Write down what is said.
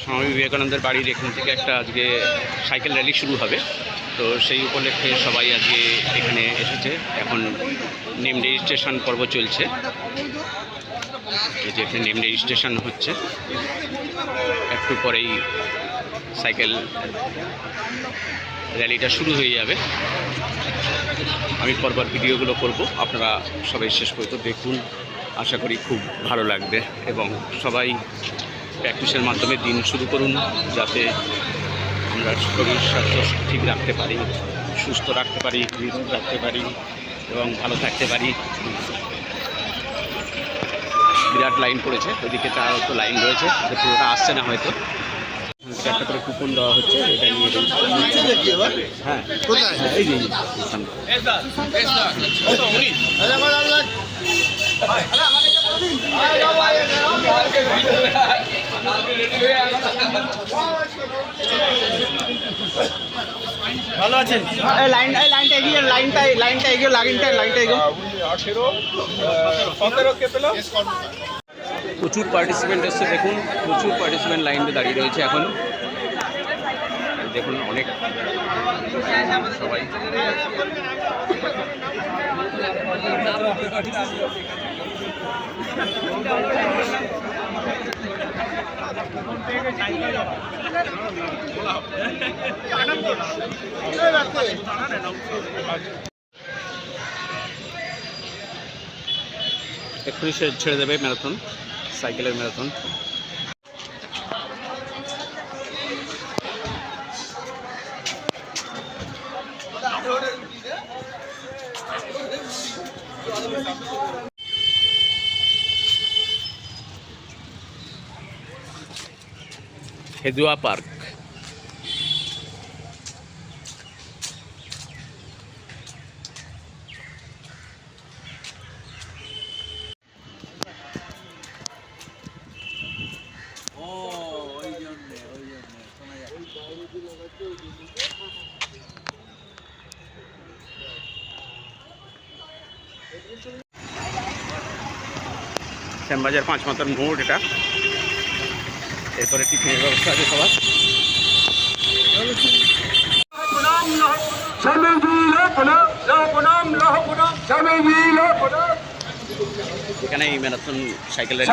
স্বামী বিবেকানন্দের বাড়ির এখান থেকে একটা আজকে সাইকেল র্যালি শুরু হবে। তো সেই উপলক্ষে সবাই আজকে এখানে এসেছে। এখন নেম রেজিস্ট্রেশন পর্ব চলছে। এই যে এখানে নেম রেজিস্ট্রেশন হচ্ছে, একটু পরেই সাইকেল র্যালিটা শুরু হয়ে যাবে। আমি পরপর ভিডিওগুলো করব, আপনারা সবাই শেষ পর্যন্ত দেখুন। আশা করি খুব ভালো লাগবে এবং সবাই প্র্যাকটিসের মাধ্যমে দিন শুরু করুন, যাতে আমরা শরীর স্বাস্থ্য ঠিক রাখতে পারি, সুস্থ রাখতে পারি, নিরোগ রাখতে পারি এবং ভালো থাকতে পারি। বিরাট লাইন পড়েছে, ওইদিকে তার তো লাইন রয়েছে, পুরোটা আসছে না হয়তো। একটা করে কুপন দেওয়া হচ্ছে, এটা নিয়ে হ্যাঁ কোথায়, হ্যাঁ এই যে ভালো আছেন? লাইনটা এগিয়ে, লাইনটা এগিয়ে, লাইনটা এগিয়ে। 17 কে পেল। প্রচুর পার্টিসিপেন্ট এসছে, দেখুন প্রচুর পার্টিসিপেন্ট লাইনে দাঁড়িয়ে রয়েছে। এখন দেখুন অনেক সবাই এক্ষুনি ছেড়ে দেবে ম্যারাথন, সাইকেলের ম্যারাথন। হেদুয়া পার্ক। শ্যামবাজার 5 মাথার মোড় এটা। এরপরে টিফিনের ব্যবস্থা আছে সবার। এখানে এই ম্যারাথন সাইকেলের